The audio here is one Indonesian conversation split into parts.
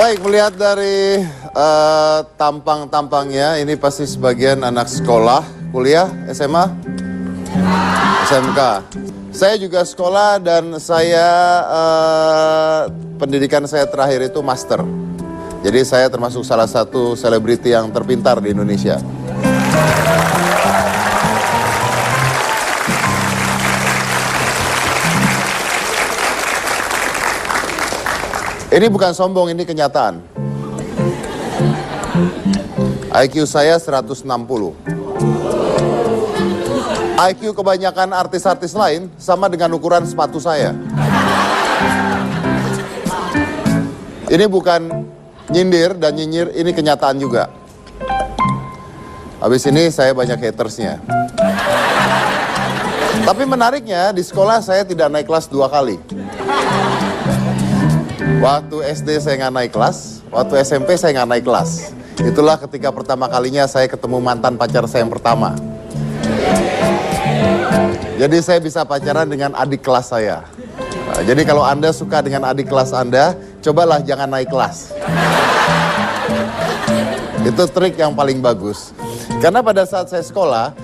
Baik, melihat dari tampang-tampangnya, ini pasti sebagian anak sekolah, kuliah, SMA, SMK. Saya juga sekolah dan saya pendidikan saya terakhir itu master. Jadi saya termasuk salah satu selebriti yang terpintar di Indonesia. Ini bukan sombong, ini kenyataan. IQ saya 160. IQ kebanyakan artis-artis lain sama dengan ukuran sepatu saya. Ini bukan nyindir dan nyinyir, ini kenyataan juga. Habis ini saya banyak hatersnya. Tapi menariknya, di sekolah saya tidak naik kelas 2 kali. Waktu SD saya nggak naik kelas, waktu SMP saya nggak naik kelas. Itulah ketika pertama kalinya saya ketemu mantan pacar saya yang pertama. Jadi saya bisa pacaran dengan adik kelas saya. Nah, jadi kalau Anda suka dengan adik kelas Anda, cobalah jangan naik kelas. Itu trik yang paling bagus. Karena pada saat saya sekolah,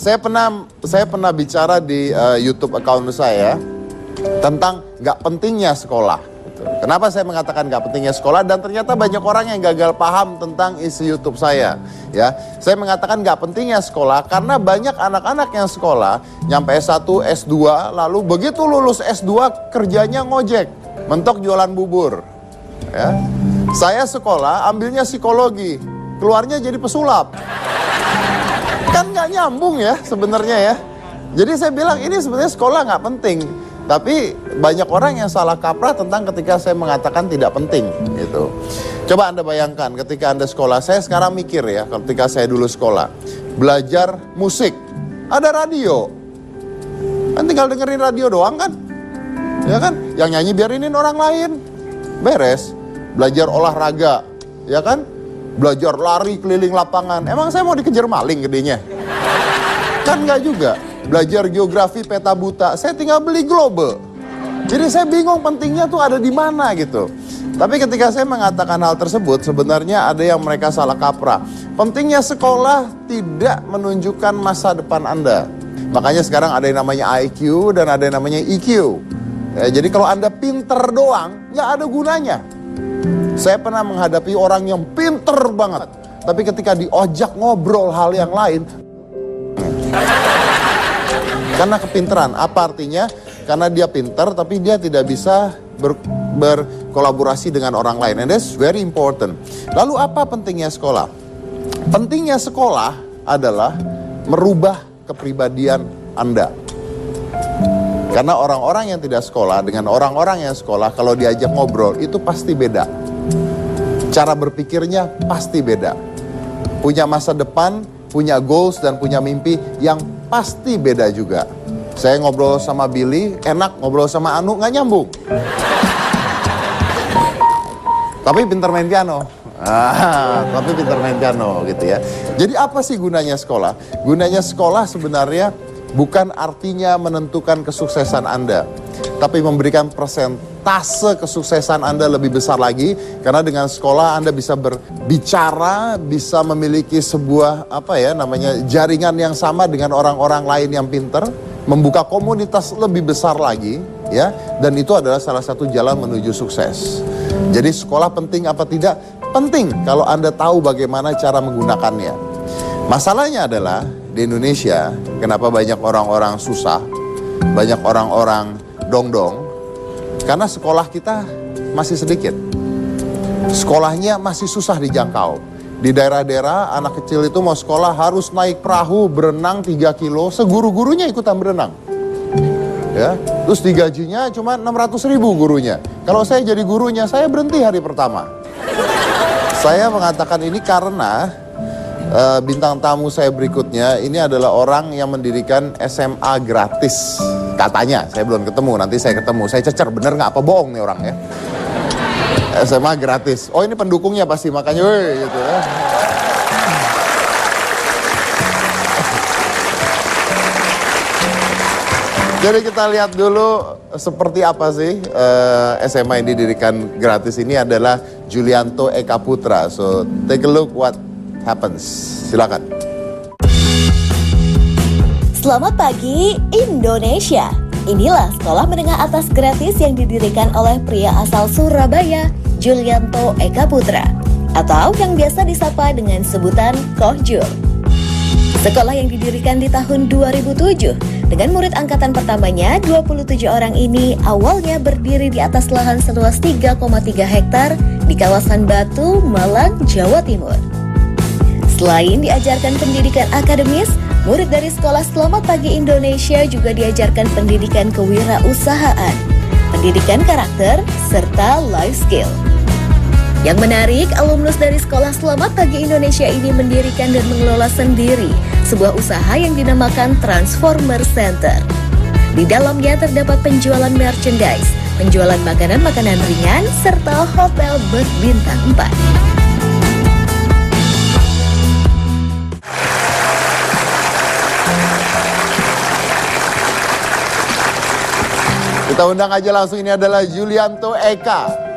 saya pernah bicara di YouTube account saya tentang nggak pentingnya sekolah. Kenapa saya mengatakan nggak pentingnya sekolah, dan ternyata banyak orang yang gagal paham tentang isi YouTube saya. Ya, saya mengatakan nggak pentingnya sekolah karena banyak anak-anak yang sekolah nyampe S1, S2, lalu begitu lulus S2 kerjanya ngojek, mentok jualan bubur. Ya, saya sekolah ambilnya psikologi, keluarnya jadi pesulap. Kan nggak nyambung ya sebenarnya ya. Jadi saya bilang ini sebenarnya sekolah nggak penting. Tapi banyak orang yang salah kaprah tentang ketika saya mengatakan tidak penting gitu. Coba Anda bayangkan ketika Anda sekolah, saya sekarang mikir ya ketika saya dulu sekolah. Belajar musik, ada radio. Kan tinggal dengerin radio doang kan? Ya kan? Yang nyanyi biarinin orang lain. Beres. Belajar olahraga, ya kan? Belajar lari keliling lapangan. Emang saya mau dikejar maling gedenya? Kan enggak juga. Belajar geografi peta buta, saya tinggal beli global. Jadi saya bingung pentingnya tuh ada di mana gitu. Tapi ketika saya mengatakan hal tersebut, sebenarnya ada yang mereka salah kaprah. Pentingnya sekolah tidak menunjukkan masa depan Anda. Makanya sekarang ada yang namanya IQ dan ada yang namanya EQ. Ya, jadi kalau Anda pinter doang, nggak ada gunanya. Saya pernah menghadapi orang yang pinter banget, tapi ketika diajak ngobrol hal yang lain, karena kepintaran, apa artinya? Karena dia pintar tapi dia tidak bisa berkolaborasi dengan orang lain. And that's very important. Lalu apa pentingnya sekolah? Pentingnya sekolah adalah merubah kepribadian Anda. Karena orang-orang yang tidak sekolah dengan orang-orang yang sekolah, kalau diajak ngobrol itu pasti beda. Cara berpikirnya pasti beda. Punya masa depan, punya goals dan punya mimpi yang pasti beda juga. Saya ngobrol sama Billy, enak, ngobrol sama Anu, nggak nyambung. Tapi pinter main piano. Tapi pinter main piano gitu ya. Jadi apa sih gunanya sekolah? Gunanya sekolah sebenarnya bukan artinya menentukan kesuksesan Anda, tapi memberikan persentase kesuksesan Anda lebih besar lagi. Karena dengan sekolah Anda bisa berbicara, bisa memiliki sebuah jaringan yang sama dengan orang-orang lain yang pintar, membuka komunitas lebih besar lagi, ya. Dan itu adalah salah satu jalan menuju sukses. Jadi sekolah penting apa tidak? Penting kalau Anda tahu bagaimana cara menggunakannya. Masalahnya adalah di Indonesia, kenapa banyak orang-orang susah, banyak orang-orang dong-dong? Karena sekolah kita masih sedikit. Sekolahnya masih susah dijangkau. Di daerah-daerah anak kecil itu mau sekolah harus naik perahu berenang 3 kilo, seguru-gurunya ikutan berenang. Ya, terus digajinya cuma 600.000 gurunya. Kalau saya jadi gurunya, saya berhenti hari pertama. Saya mengatakan ini karena bintang tamu saya berikutnya ini adalah orang yang mendirikan SMA gratis. Katanya, saya belum ketemu, nanti saya ketemu. Saya cecer, bener nggak apa bohong nih orang ya. SMA gratis. Oh ini pendukungnya pasti, makanya weh gitu ya. Jadi kita lihat dulu seperti apa sih SMA yang didirikan gratis ini adalah Julianto Eka Putra. So take a look what happens. Silakan. Selamat pagi Indonesia. Inilah sekolah menengah atas gratis yang didirikan oleh pria asal Surabaya, Julianto Eka Putra, atau yang biasa disapa dengan sebutan Koh Jul. Sekolah yang didirikan di tahun 2007 dengan murid angkatan pertamanya 27 orang ini awalnya berdiri di atas lahan seluas 3,3 hektar di kawasan Batu, Malang, Jawa Timur. Selain diajarkan pendidikan akademis, murid dari Sekolah Selamat Pagi Indonesia juga diajarkan pendidikan kewirausahaan, pendidikan karakter, serta life skill. Yang menarik, alumnus dari Sekolah Selamat Pagi Indonesia ini mendirikan dan mengelola sendiri sebuah usaha yang dinamakan Transformer Center. Di dalamnya terdapat penjualan merchandise, penjualan makanan-makanan ringan, serta hotel berbintang 4. Kita undang aja langsung, ini adalah Julianto Eka.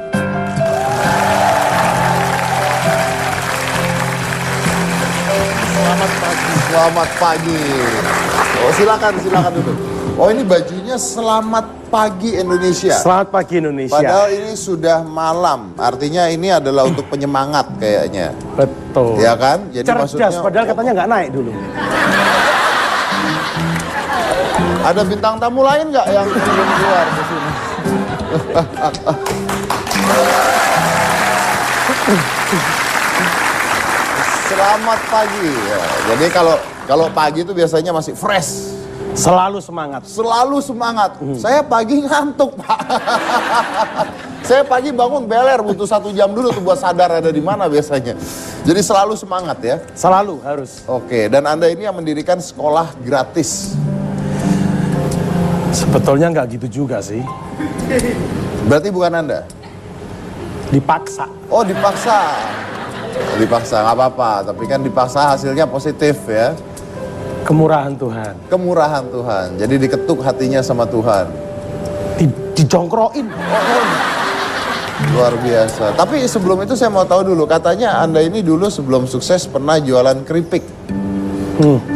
Selamat pagi. Selamat pagi. Oh, silakan dulu. Oh, ini bajunya Selamat Pagi Indonesia. Selamat pagi Indonesia. Padahal ini sudah malam. Artinya ini adalah untuk penyemangat kayaknya. Betul. Ya kan? Jadi cerdas, maksudnya, padahal katanya nggak naik dulu. Ada bintang tamu lain nggak yang belum keluar ke sini? Selamat pagi. Ya, jadi kalau pagi itu biasanya masih fresh. Selalu semangat. Selalu semangat. Saya pagi ngantuk, Pak. Saya pagi bangun beler, butuh 1 jam dulu tuh buat sadar ada di mana biasanya. Jadi selalu semangat ya. Selalu harus. Oke, dan Anda ini yang mendirikan sekolah gratis. Sebetulnya nggak gitu juga sih. Berarti bukan Anda? Dipaksa. Oh, dipaksa. Dipaksa, nggak apa-apa. Tapi kan dipaksa hasilnya positif ya. Kemurahan Tuhan. Kemurahan Tuhan. Jadi diketuk hatinya sama Tuhan. Dijongkroin. Luar biasa. Tapi sebelum itu saya mau tahu dulu. Katanya Anda ini dulu sebelum sukses pernah jualan keripik.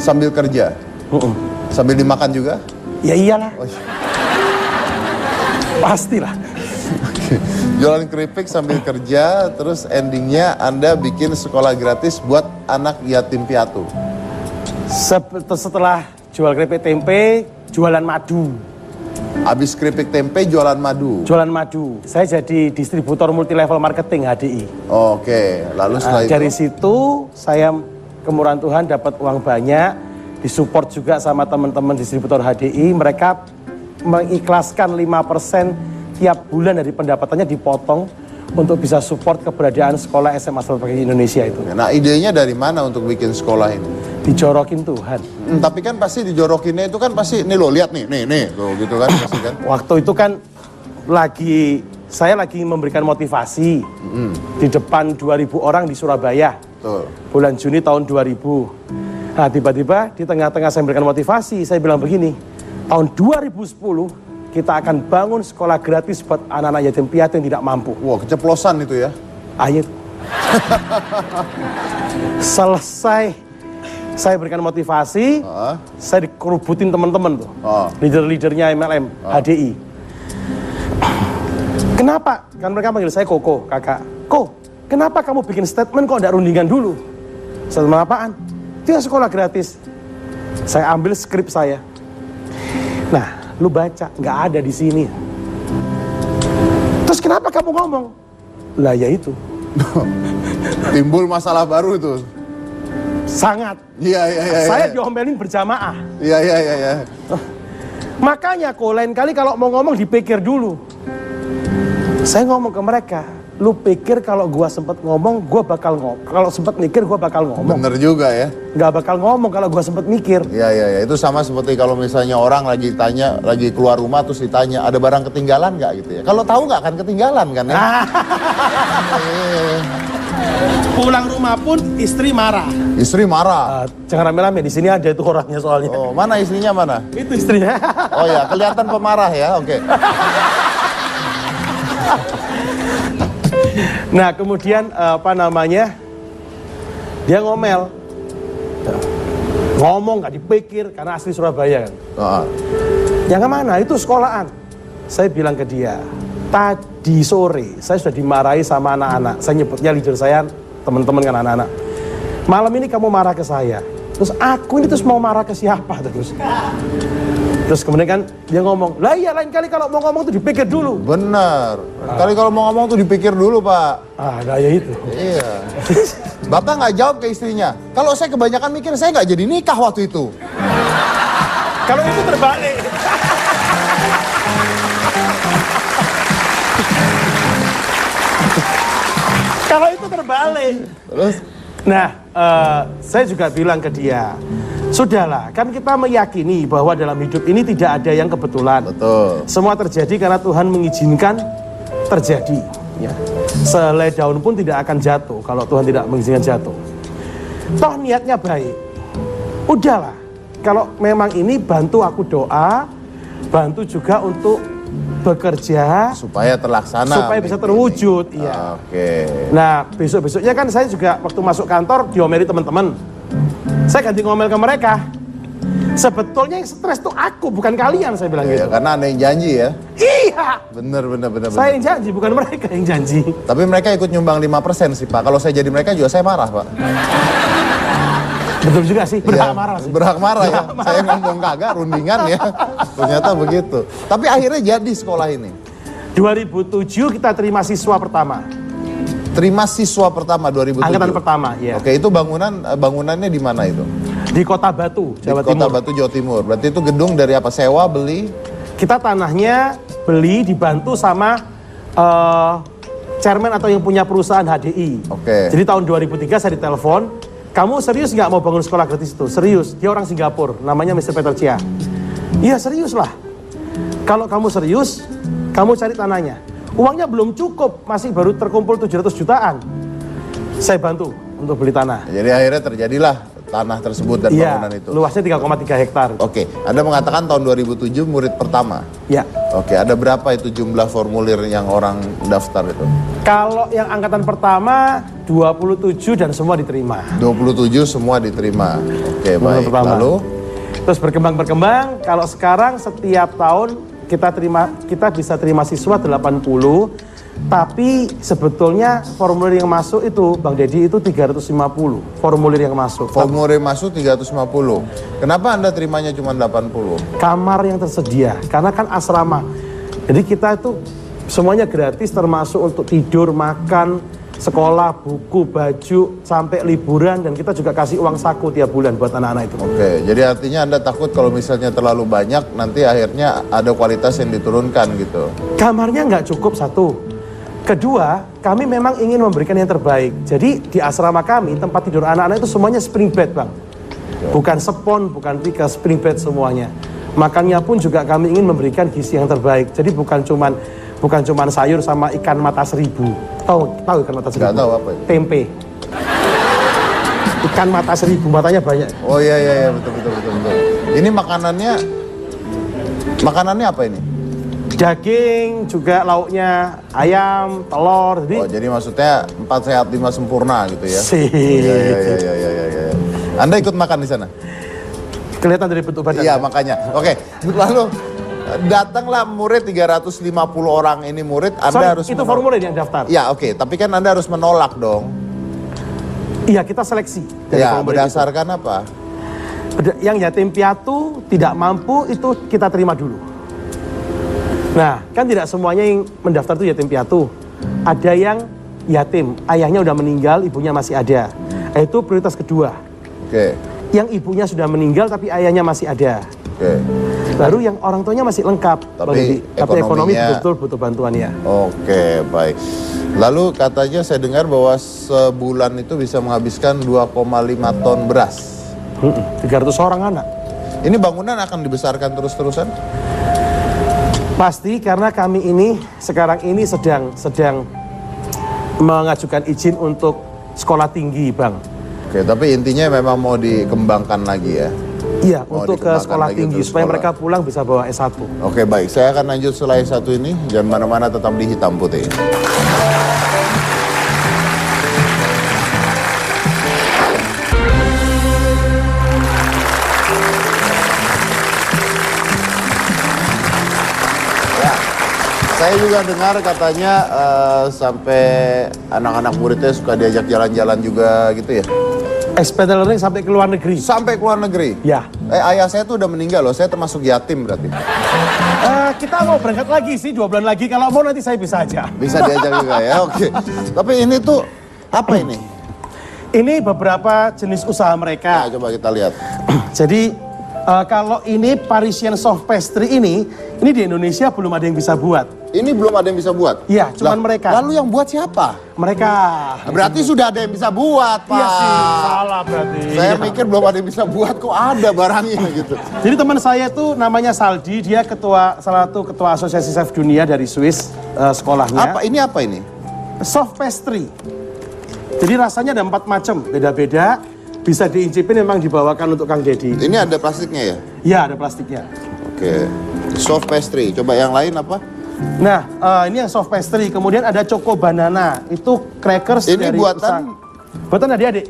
Sambil kerja. Sambil dimakan juga? Ya iyalah. Oh, iya. Pastilah. Jualan keripik sambil kerja, terus endingnya Anda bikin sekolah gratis buat anak yatim piatu. Setelah jual keripik tempe, jualan madu. Habis keripik tempe, jualan madu. Jualan madu. Saya jadi distributor multilevel marketing HDI. Oke, lalu setelah itu? Dari situ saya kemurahan Tuhan dapat uang banyak, disupport juga sama teman-teman distributor HDI. Mereka mengikhlaskan 5% tiap bulan dari pendapatannya dipotong untuk bisa support keberadaan sekolah SMA Selamat Pagi Indonesia itu. Nah, idenya dari mana untuk bikin sekolah ini? Dijorokin Tuhan. Tapi kan pasti dijorokinnya itu kan pasti, nih lo lihat nih, tuh gitu kan pasti kan. Waktu itu kan saya lagi memberikan motivasi di depan 2.000 orang di Surabaya. Betul. Bulan Juni tahun 2000. Nah, tiba-tiba di tengah-tengah saya memberikan motivasi, saya bilang begini, tahun 2010 kita akan bangun sekolah gratis buat anak-anak yatim piatu yang tidak mampu. Wah, keceplosan itu ya. Ayat. Selesai saya berikan motivasi, saya dikerubutin teman-teman tuh. Leader-leadernya MLM, HDI. Kenapa? Kan mereka panggil saya Koko, kakak. Ko, kenapa kamu bikin statement kok tidak rundingan dulu? Statement apaan? Itu sekolah gratis. Saya ambil skrip saya. Nah, lu baca, nggak ada di sini. Terus kenapa kamu ngomong? Lah ya itu. Timbul masalah baru itu. Sangat. Iya. Saya diomelin berjamaah. Iya. Makanya kok lain kali kalau mau ngomong dipikir dulu. Saya ngomong ke mereka, lu pikir kalau gua sempet ngomong, gua bakal ngomong. Kalau sempet mikir, gua bakal ngomong. Bener juga ya. Nggak bakal ngomong kalau gua sempet mikir. Iya. Itu sama seperti kalau misalnya orang lagi keluar rumah terus ditanya, ada barang ketinggalan nggak gitu ya. Kalau tahu nggak akan ketinggalan kan ya. Pulang rumah pun istri marah. Istri marah. Jangan rame-rame, di sini ada itu orangnya soalnya. Oh, mana istrinya mana? Itu istrinya. Oh ya, kelihatan pemarah ya, oke. Nah, kemudian dia ngomel. Ngomong gak dipikir karena asli Surabaya kan. Yang kemana? Itu sekolahan. Saya bilang ke dia, tadi sore saya sudah dimarahi sama anak-anak. Saya nyebutnya leader saya, teman-teman kan anak-anak. Malam ini kamu marah ke saya. Terus aku ini terus mau marah ke siapa terus? Terus kemudian kan dia ngomong, lah iya lain kali kalau mau ngomong tuh dipikir dulu. Benar. Kali kalau mau ngomong tuh dipikir dulu, Pak. Ya itu. Iya. Bapak nggak jawab ke istrinya. Kalau saya kebanyakan mikir, saya nggak jadi nikah waktu itu. Kalau itu terbalik. Kalau itu terbalik. Terus? Nah, saya juga bilang ke dia, sudahlah, kan kita meyakini bahwa dalam hidup ini tidak ada yang kebetulan. Betul. Semua terjadi karena Tuhan mengizinkan terjadi. Ya. Selai daun pun tidak akan jatuh kalau Tuhan tidak mengizinkan jatuh. Toh niatnya baik. Udahlah, kalau memang ini bantu aku doa, bantu juga untuk bekerja supaya terlaksana, supaya bisa terwujud. Iya. Oke. Nah, besok-besoknya kan saya juga waktu masuk kantor diomeli teman-teman. Saya ganti ngomel ke mereka. Sebetulnya yang stres tuh aku, bukan kalian, saya bilang gitu. Karena ada yang janji ya. Iya. Bener. Saya yang janji, bukan mereka yang janji. Tapi mereka ikut nyumbang 5% sih, Pak. Kalau saya jadi mereka juga saya marah, Pak. Betul juga sih, berhak Ya, marah sih. Berhak marah ya. Saya ngomong kagak, rundingan ya. Ternyata begitu. Tapi akhirnya jadi sekolah ini. 2007 kita terima siswa pertama. Terima siswa pertama 2007. Angkatan pertama, ya. Oke, itu bangunannya di mana itu? Di Kota Batu, Jawa Di Kota Timur. Batu, Jawa Timur. Berarti itu gedung dari apa? Sewa, beli? Kita tanahnya beli, dibantu sama chairman atau yang punya perusahaan HDI. Oke. Jadi tahun 2003 saya ditelepon, kamu serius nggak mau bangun sekolah gratis itu? Serius, dia orang Singapura, namanya Mr. Peter Chia. Iya serius lah. Kalau kamu serius, kamu cari tanahnya. Uangnya belum cukup, masih baru terkumpul 700 jutaan. Saya bantu untuk beli tanah. Jadi akhirnya terjadilah tanah tersebut dan bangunan itu. Luasnya 3,3 hektar. Oke, Anda mengatakan tahun 2007 murid pertama. Ya. Oke, ada berapa itu jumlah formulir yang orang daftar itu? Kalau yang angkatan pertama 27 dan semua diterima. 27 semua diterima. Oke, baik. Pertama. Lalu? Terus berkembang. Kalau sekarang setiap tahun kita bisa terima siswa 80. Tapi sebetulnya formulir yang masuk itu, Bang Deddy, itu 350 formulir yang masuk. Formulir masuk 350. Kenapa Anda terimanya cuma 80? Kamar yang tersedia, karena kan asrama. Jadi kita itu semuanya gratis termasuk untuk tidur, makan, sekolah, buku, baju, sampai liburan. Dan kita juga kasih uang saku tiap bulan buat anak-anak itu. Oke, jadi artinya Anda takut kalau misalnya terlalu banyak, nanti akhirnya ada kualitas yang diturunkan gitu. Kamarnya nggak cukup satu. Kedua, kami memang ingin memberikan yang terbaik. Jadi di asrama kami, tempat tidur anak-anak itu semuanya spring bed, Bang. Bukan spon, bukan tikar, spring bed semuanya. Makannya pun juga kami ingin memberikan gizi yang terbaik. Jadi bukan cuman sayur sama ikan mata seribu. Tahu ikan mata seribu? Nggak tahu apa itu. Tempe. Ikan mata seribu, matanya banyak. Oh iya, betul. Ini makanannya apa ini? Daging, juga lauknya ayam, telur. Jadi maksudnya 4 sehat 5 sempurna gitu ya? Iya. Anda ikut makan di sana? Kelihatan dari bentuk badan. Iya, makanya. Oke, lalu datanglah murid 350 orang ini murid, Anda harus itu formulir yang daftar. Ya, oke, tapi kan Anda harus menolak dong. Iya, kita seleksi dari Ya, formulir berdasarkan itu. apa? Yang yatim piatu tidak mampu itu kita terima dulu. Nah, kan tidak semuanya yang mendaftar itu yatim piatu. Ada yang yatim, ayahnya udah meninggal, ibunya masih ada. Itu prioritas kedua. Oke. Yang ibunya sudah meninggal tapi ayahnya masih ada. Oke. Baru yang orang tuanya masih lengkap. Tapi ekonomi ekonominya- betul butuh bantuan ya. Oke, baik. Lalu katanya saya dengar bahwa sebulan itu bisa menghabiskan 2,5 ton beras. 300 orang anak. Ini bangunan akan dibesarkan terus-terusan? Pasti karena kami ini sekarang ini sedang mengajukan izin untuk sekolah tinggi, Bang. Oke, tapi intinya memang mau dikembangkan lagi ya. Iya, Mau untuk ke dikembangkan sekolah lagi tinggi untuk supaya sekolah. mereka pulang bisa bawa S1. Oke, baik. Saya akan lanjut setelah yang satu ini. Jangan mana-mana, tetap di Hitam Putih. Ya, saya juga dengar katanya sampai anak-anak muridnya suka diajak jalan-jalan juga gitu ya. Expatriate learning sampai ke luar negeri. Sampai ke luar negeri. Ya. Ayah saya tuh udah meninggal loh, saya termasuk yatim berarti. Kita mau berangkat lagi sih 2 bulan lagi. Kalau mau nanti saya bisa aja. Bisa diajak juga ya, oke. Tapi ini tuh apa ini? Ini beberapa jenis usaha mereka. Nah, coba kita lihat. Jadi kalau ini Parisian soft pastry ini di Indonesia belum ada yang bisa buat. Ini belum ada yang bisa buat? Iya, cuman mereka. Lalu yang buat siapa? Mereka. Berarti sudah ada yang bisa buat, Pak. Iya sih, salah berarti. Saya mikir belum ada yang bisa buat, kok ada barangnya gitu. Jadi teman saya tuh namanya Saldi, dia salah satu ketua asosiasi chef dunia dari Swiss sekolahnya. Ini apa ini? Soft pastry. Jadi rasanya ada 4 macam, beda-beda. Bisa diincipin memang dibawakan untuk Kang Deddy. Ini ada plastiknya ya? Iya, ada plastiknya. Oke. Soft pastry. Coba yang lain apa? Nah, ini yang soft pastry. Kemudian ada choco banana. Itu crackers Ini dari buatan? Buatan adik-adik.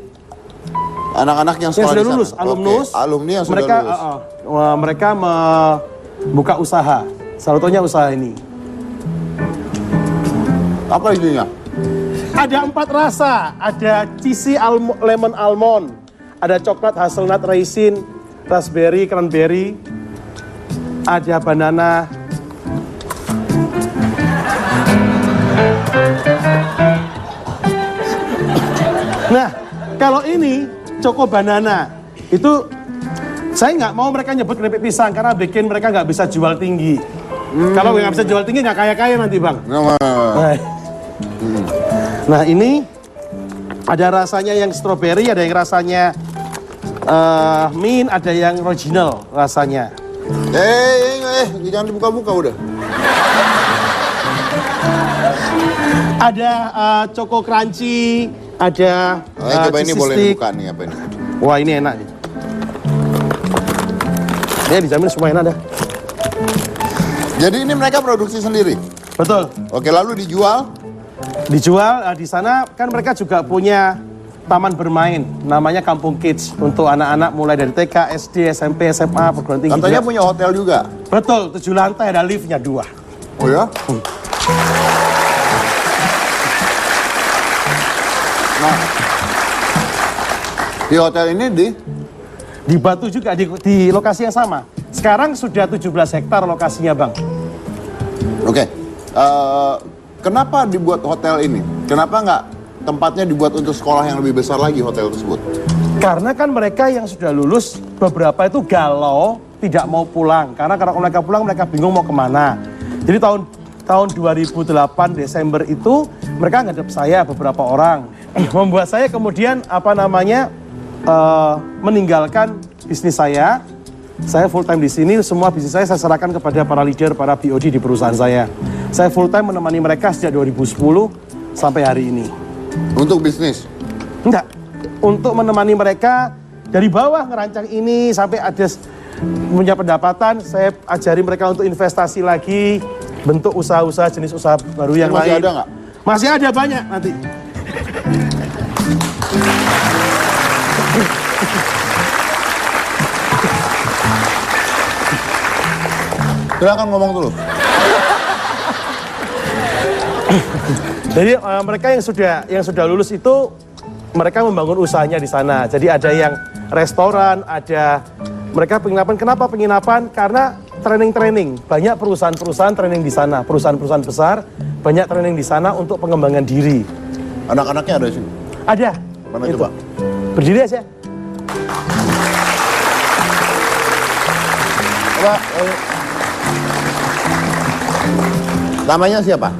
Anak-anak yang sekolah Yang sudah di sana? lulus, alumnus. Oke, alumni yang sudah mereka, lulus. mereka membuka usaha. Salah satunya usaha ini. Apa isinya? Ada 4 rasa. Ada cheesy lemon almond. Ada coklat hazelnut raisin, raspberry, cranberry. Ada banana. Nah, kalau ini Choco Banana, itu saya nggak mau mereka nyebut keripik pisang karena bikin mereka nggak bisa jual tinggi. Kalau nggak bisa jual tinggi nggak kaya-kaya nanti, Bang. Nah, ini ada rasanya yang strawberry, ada yang rasanya mint, ada yang original rasanya. Jangan dibuka-buka udah. Ada Choco Crunchy, ada Coba ini cheesy boleh stick. dibuka nih apa ini? Wah, ini enak nih. Ini dijamin semua enak dah. Jadi ini mereka produksi sendiri? Betul. Oke, lalu dijual? Dijual di sana kan mereka juga punya taman bermain namanya Kampung Kids untuk anak-anak mulai dari TK, SD, SMP, SMA, perguruan tinggi. Katanya juga. punya hotel juga? Betul, 7 lantai ada liftnya 2. Oh ya? Nah, di hotel ini Di Batu juga, di lokasi yang sama. Sekarang sudah 17 hektar lokasinya, Bang. Oke. Kenapa dibuat hotel ini? Kenapa nggak tempatnya dibuat untuk sekolah yang lebih besar lagi hotel tersebut? Karena kan mereka yang sudah lulus, beberapa itu galau, tidak mau pulang. Karena kalau mereka pulang, mereka bingung mau kemana. Jadi tahun 2008 Desember itu, mereka ngadep saya beberapa orang. Membuat saya kemudian, meninggalkan bisnis saya. Saya full time di sini, semua bisnis saya serahkan kepada para leader, para BOD di perusahaan saya. Saya full time menemani mereka sejak 2010 sampai hari ini. Untuk bisnis? Enggak, untuk menemani mereka dari bawah ngerancang ini sampai ada punya pendapatan, saya ajari mereka untuk investasi lagi, bentuk usaha-usaha, jenis usaha baru yang Masih lain. ada nggak? Masih ada banyak nanti. Silakan ngomong dulu. Jadi mereka yang sudah lulus itu mereka membangun usahanya di sana. Jadi ada yang restoran, ada mereka penginapan. Kenapa penginapan? Karena training. Banyak perusahaan-perusahaan training di sana. Perusahaan-perusahaan besar banyak training di sana untuk pengembangan diri. Anak-anaknya ada di sini? Ada. Mana Itu. coba? Berdiri aja. Coba. Namanya siapa?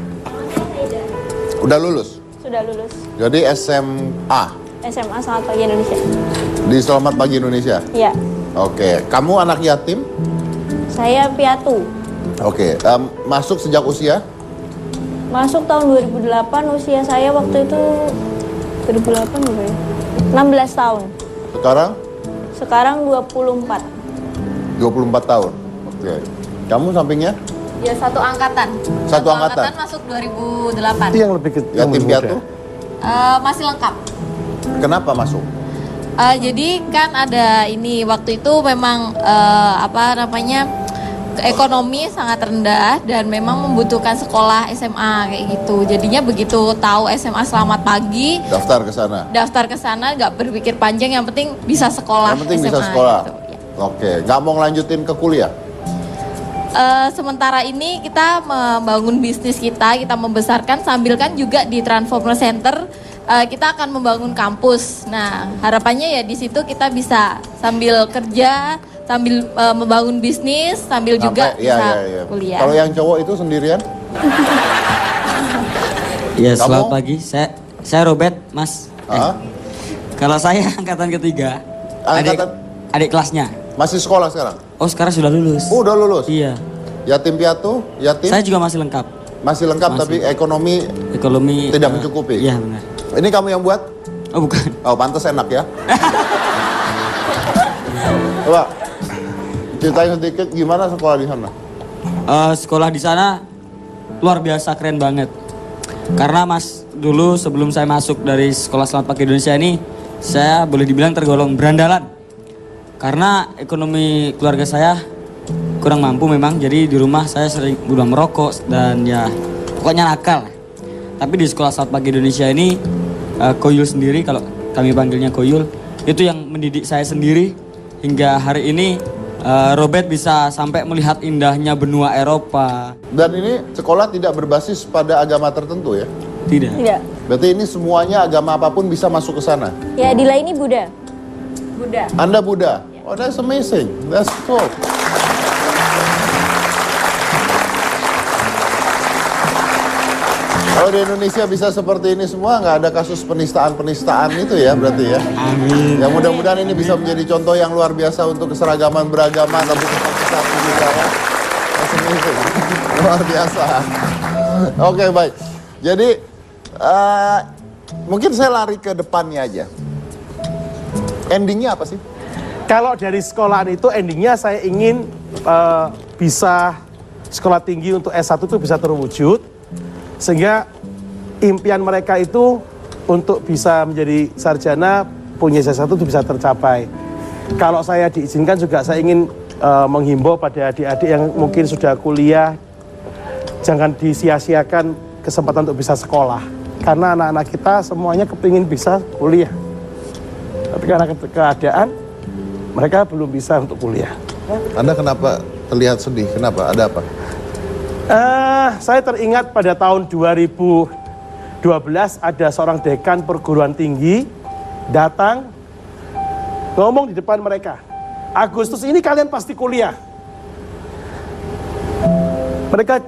Udah lulus? Sudah lulus Jadi SMA SMA Selamat Pagi Indonesia. di Selamat Pagi Indonesia? Iya, Oke, kamu anak yatim? saya piatu. Oke, masuk sejak usia? Masuk tahun 2008, usia saya waktu itu 2008 berapa ya? 16 tahun. Sekarang Sekarang 24. 24 tahun. Oke. Kamu sampingnya? Ya satu angkatan. Satu angkatan? Masuk 2008. Itu yang lebih ke yang Yatim muda. piatu? Masih lengkap. Kenapa masuk? Jadi kan ada ini waktu itu memang apa namanya ekonomi sangat rendah dan memang membutuhkan sekolah SMA kayak gitu. Jadinya begitu tahu SMA Selamat Pagi, Daftar ke sana. daftar ke sana nggak berpikir panjang, yang penting bisa sekolah. Yang penting SMA, bisa sekolah. gitu, ya. Oke, nggak mau ngelanjutin ke kuliah? Sementara ini kita membangun bisnis kita membesarkan sambil kan juga di Transformer Center kita akan membangun kampus. Nah, harapannya ya di situ kita bisa sambil kerja, sambil membangun bisnis, sambil juga Iya, bisa iya. kuliah. Kalau yang cowok itu sendirian? Ya, Kamu? selamat pagi. Saya Robert, Mas. Hah? Kalau saya angkatan ketiga, Angkatan? adik kelasnya. Masih sekolah sekarang? Oh, sekarang sudah lulus. Oh, udah lulus? Iya. Yatim piatu? Yatim? Saya juga masih lengkap. Masih lengkap Masih. tapi ekonomi Ekonomi tidak mencukupi? Iya, benar. Ini kamu yang buat? Oh, bukan. Oh, pantas enak ya. Coba ceritain sedikit gimana sekolah di sana? Sekolah di sana luar biasa keren banget. Karena Mas, dulu sebelum saya masuk dari Sekolah Selamat Pagi Indonesia ini, saya boleh dibilang tergolong berandalan. Karena ekonomi keluarga saya kurang mampu memang, jadi di rumah saya sering udah merokok dan ya pokoknya nakal. Tapi di Sekolah Selamat Pagi Indonesia ini, Koyul sendiri, kalau kami panggilnya Koyul, itu yang mendidik saya sendiri hingga hari ini Robert bisa sampai melihat indahnya benua Eropa. Dan ini sekolah tidak berbasis pada agama tertentu ya? Tidak. Tidak. Berarti ini semuanya agama apapun bisa masuk ke sana? Ya, Dila ini Buddha. Buddha. Anda Buddha? Oh, that's amazing. That's cool. Kalau di Indonesia bisa seperti ini semua, nggak ada kasus penistaan-penistaan itu ya berarti ya? Amin. Ya mudah-mudahan ini bisa menjadi contoh yang luar biasa untuk keseragaman beragama tapi tetap satu juga ya. That's amazing. Luar biasa. Oke, baik. Jadi mungkin saya lari ke depannya aja. Endingnya apa sih? Kalau dari sekolahan itu endingnya saya ingin bisa sekolah tinggi untuk S1 itu bisa terwujud. Sehingga impian mereka itu untuk bisa menjadi sarjana punya S1 itu bisa tercapai. Kalau saya diizinkan juga saya ingin menghimbau pada adik-adik yang mungkin sudah kuliah, jangan disia-siakan kesempatan untuk bisa sekolah. Karena anak-anak kita semuanya kepingin bisa kuliah. Tapi karena keadaan mereka belum bisa untuk kuliah. Anda kenapa terlihat sedih? Kenapa? Ada apa? Saya teringat pada tahun 2012 ada seorang dekan perguruan tinggi datang ngomong di depan mereka, Agustus ini kalian pasti kuliah.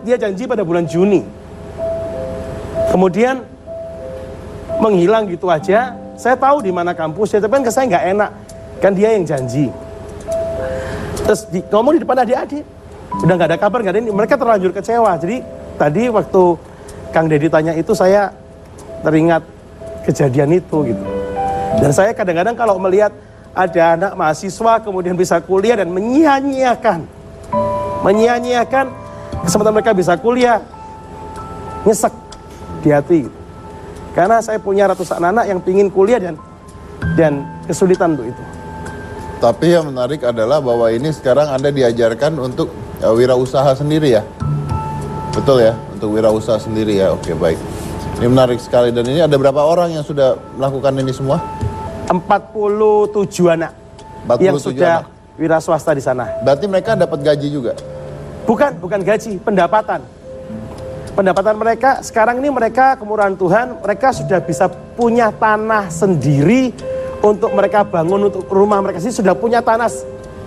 Dia janji pada bulan Juni. Kemudian menghilang gitu aja. Saya tahu di mana kampusnya, tapi kan saya nggak enak. Kan dia yang janji. Terus ngomong di depan adik-adik. Udah nggak ada kabar, nggak ada ini. Mereka terlanjur kecewa. Jadi tadi waktu Kang Deddy tanya itu saya teringat kejadian itu gitu. Dan saya kadang-kadang kalau melihat ada anak mahasiswa kemudian bisa kuliah dan menyia-nyiakan kesempatan mereka bisa kuliah, nyesek di hati. Karena saya punya ratusan anak yang pingin kuliah dan kesulitan untuk itu. Tapi yang menarik adalah bahwa ini sekarang Anda diajarkan untuk wirausaha sendiri ya? Betul ya? Untuk wirausaha sendiri ya? Oke, baik. Ini menarik sekali. Dan ini ada berapa orang yang sudah melakukan ini semua? 47 anak 47 yang sudah anak. wira swasta di sana. Berarti mereka dapat gaji juga? Bukan gaji, pendapatan. Pendapatan mereka, sekarang ini mereka Kemurahan Tuhan, mereka sudah bisa punya tanah sendiri untuk mereka bangun untuk rumah mereka sendiri, sudah punya tanah,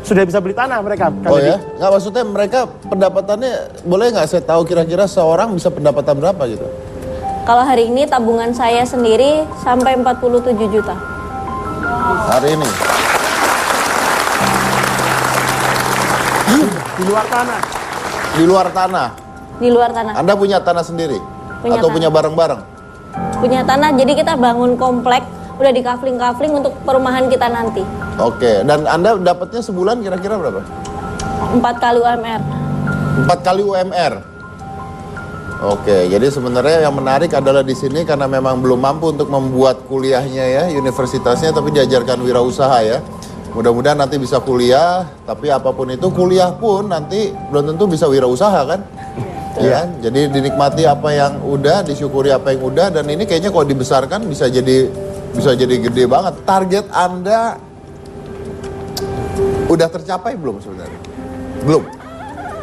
sudah bisa beli tanah mereka. Oh ya? Nggak, maksudnya mereka pendapatannya, boleh nggak saya tahu kira-kira seorang bisa pendapatan berapa gitu? Kalau hari ini tabungan saya sendiri sampai 47 juta. Hari ini? Di luar tanah. Di luar tanah? Di luar tanah. Anda punya tanah sendiri? Punya Atau tanah. punya barang-barang? punya tanah. Jadi kita bangun komplek, udah di kafling-kafling untuk perumahan kita nanti. Oke, dan Anda dapatnya sebulan kira-kira berapa? 4 kali UMR. 4 kali UMR. Oke, jadi sebenarnya yang menarik adalah di sini karena memang belum mampu untuk membuat kuliahnya ya, universitasnya, tapi diajarkan wirausaha ya. Mudah-mudahan nanti bisa kuliah, tapi apapun itu kuliah pun nanti belum tentu bisa wirausaha kan? Ya, jadi dinikmati apa yang udah, disyukuri apa yang udah, dan ini kayaknya kalau dibesarkan bisa jadi gede banget. Target Anda udah tercapai belum sebenarnya? Belum.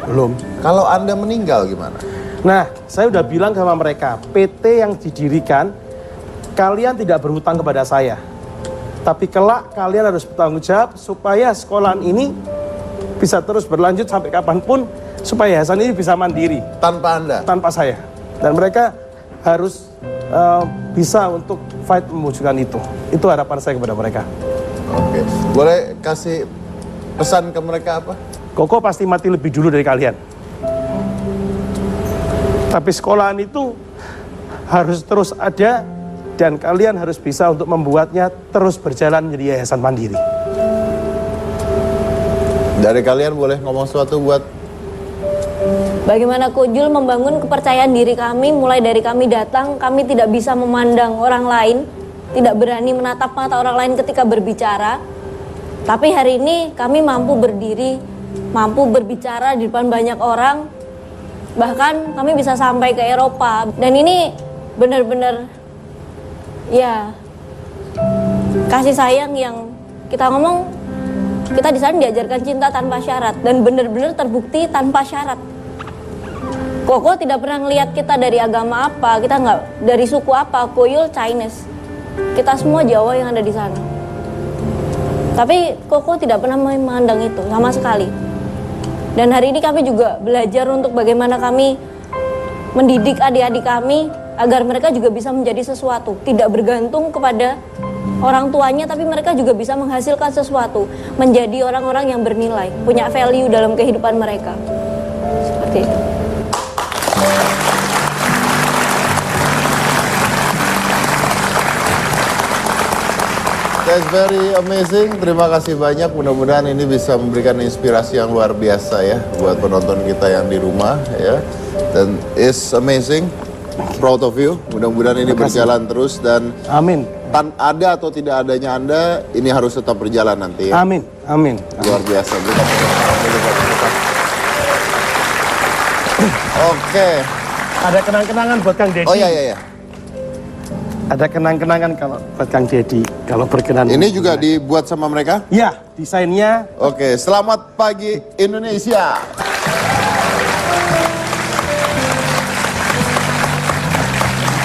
Belum. Kalau Anda meninggal gimana? Nah, saya udah bilang sama mereka, PT yang didirikan, kalian tidak berhutang kepada saya. Tapi kelak kalian harus bertanggung jawab supaya sekolahan ini bisa terus berlanjut sampai kapanpun, supaya yayasan ini bisa mandiri. Tanpa Anda? Tanpa saya. Dan mereka harus bisa untuk fight mewujudkan itu. Itu harapan saya kepada mereka. Oke. Boleh kasih pesan ke mereka apa? Koko pasti mati lebih dulu dari kalian. Tapi sekolahan itu harus terus ada dan kalian harus bisa untuk membuatnya terus berjalan menjadi yayasan mandiri. Dari kalian boleh ngomong sesuatu buat Bagaimana Kojul membangun kepercayaan diri kami, mulai dari kami datang, kami tidak bisa memandang orang lain, tidak berani menatap mata orang lain ketika berbicara. Tapi hari ini kami mampu berdiri, mampu berbicara di depan banyak orang, bahkan kami bisa sampai ke Eropa. Dan ini benar-benar ya kasih sayang yang kita ngomong, kita di sana diajarkan cinta tanpa syarat dan benar-benar terbukti tanpa syarat. Koko tidak pernah ngelihat kita dari agama apa, kita nggak dari suku apa, Koyul Chinese. Kita semua Jawa yang ada di sana. Tapi Koko tidak pernah memandang itu sama sekali. Dan hari ini kami juga belajar untuk bagaimana kami mendidik adik-adik kami agar mereka juga bisa menjadi sesuatu, tidak bergantung kepada orang tuanya, tapi mereka juga bisa menghasilkan sesuatu, menjadi orang-orang yang bernilai, punya value dalam kehidupan mereka. Seperti itu. That's very amazing. Terima kasih banyak. Mudah-mudahan ini bisa memberikan inspirasi yang luar biasa ya buat penonton kita yang di rumah ya. Dan it's amazing. Proud of you. Mudah-mudahan ini berjalan terus dan Amin. Ada atau tidak adanya Anda, ini harus tetap berjalan nanti ya. Amin. Amin. Luar biasa. Oke. Ada kenang-kenangan buat Kang Deddy. Oh iya. Ada kenang-kenangan kalau buat Kang Deddy, kalau berkenan. Ini juga dibuat sama mereka? Ya, desainnya. Oke, selamat pagi Indonesia.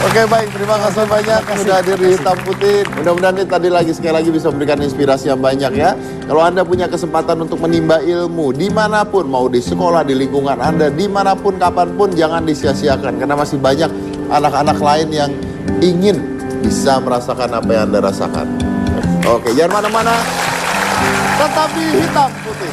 Oke, baik, terima kasih banyak sudah hadir di Hitam Putih. Mudah-mudahan ini tadi sekali lagi bisa memberikan inspirasi yang banyak ya. Kalau Anda punya kesempatan untuk menimba ilmu dimanapun, mau di sekolah, di lingkungan Anda, dimanapun, kapanpun, jangan disia-siakan. Karena masih banyak anak-anak lain yang ingin bisa merasakan apa yang Anda rasakan. Oke, jangan mana-mana. Tetap di Hitam Putih.